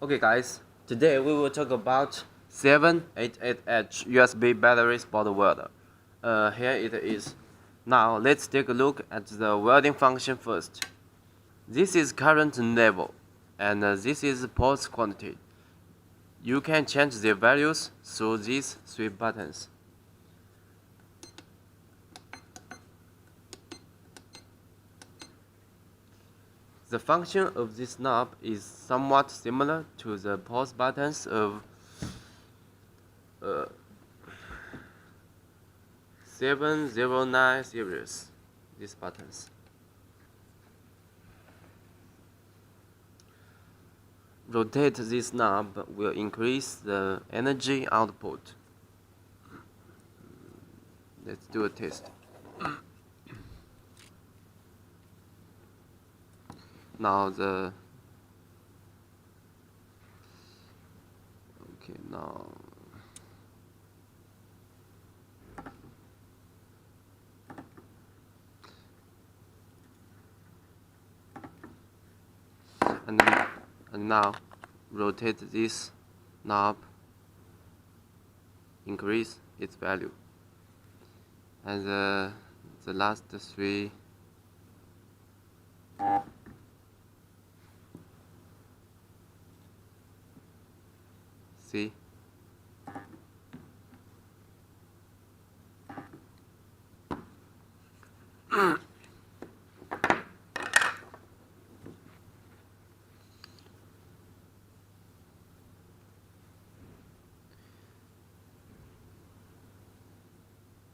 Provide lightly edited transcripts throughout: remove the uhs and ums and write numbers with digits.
Okay guys, today we will talk about 788H USB battery spot welder. Here it is. Now let's take a look at the welding function first. This is current level and this is pulse quantity. You can change their values through these three buttons. The function of this knob is somewhat similar to the pulse buttons of 709 series, these buttons. Rotate this knob will increase the energy output. Let's do a test. Now now and now rotate this knob, increase its value, and the last three see.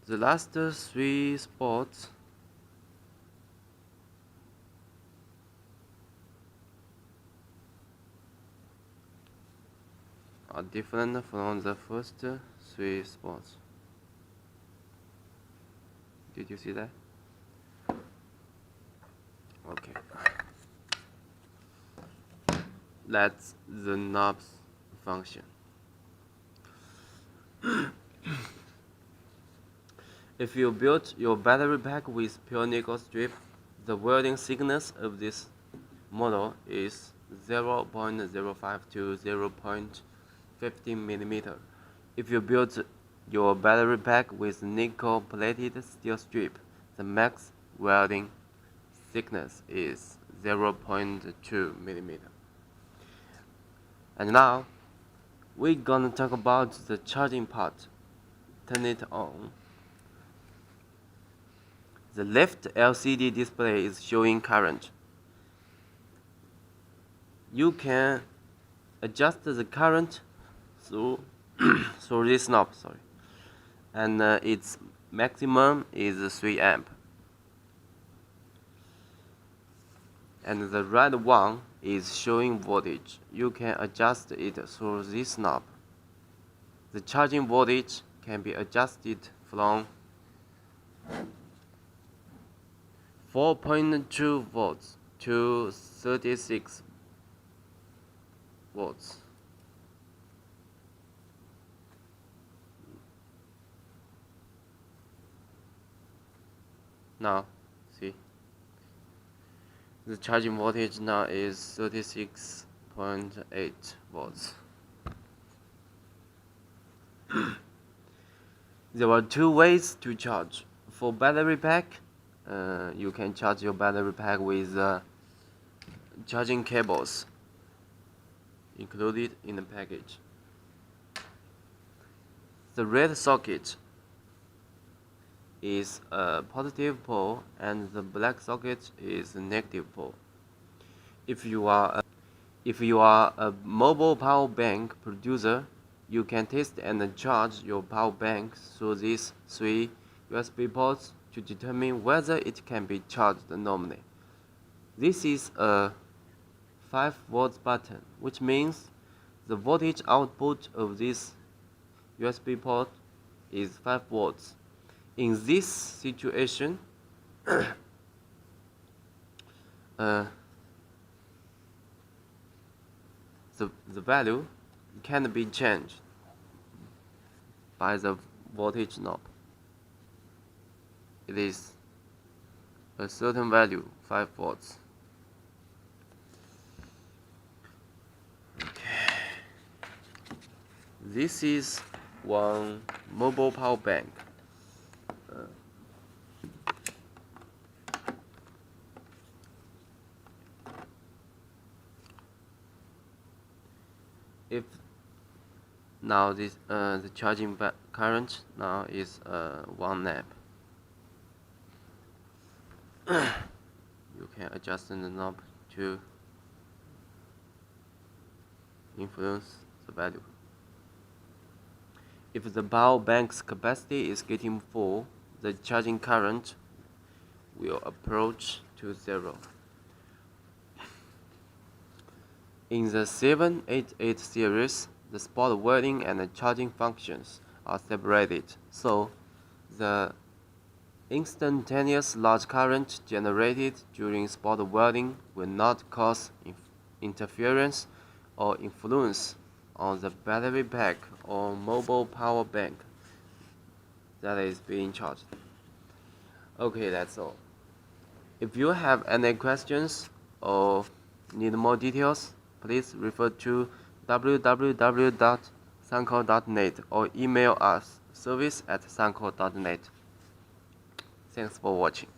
The last three spots are different from the first three spots. Did you see that? Okay. That's the knob's function. If you build your battery pack with pure nickel strip, the welding thickness of this model is 0.05 to 0.15 mm. If you build your battery pack with nickel plated steel strip, the max welding thickness is 0.2 mm. And now we're gonna talk about the charging part. Turn it on. The left LCD display is showing current. You can adjust the current through this knob, and its maximum is 3 amp. And the right one is showing voltage. You can adjust it through this knob. The charging voltage can be adjusted from 4.2 volts to 36 volts. Now, see, the charging voltage now is 36.8 volts. There are two ways to charge. For battery pack, you can charge your battery pack with charging cables included in the package. The red socket is a positive pole and the black socket is a negative pole. If you are a mobile power bank producer, you can test and charge your power bank through these three USB ports to determine whether it can be charged normally. This is a 5 volts button, which means the voltage output of this USB port is 5 volts. In this situation, the value can be changed by the voltage knob. It is a certain value, 5 volts. Okay. This is one mobile power bank. If now the charging current now is 1 amp. You can adjust the knob to influence the value. If the power bank's capacity is getting full, the charging current will approach to 0. In the 788 series, the spot welding and the charging functions are separated, so the instantaneous large current generated during spot welding will not cause interference or influence on the battery pack or mobile power bank that is being charged. Okay, that's all. If you have any questions or need more details, please refer to www.sunkko.net or email us service@sunkko.net. Thanks for watching.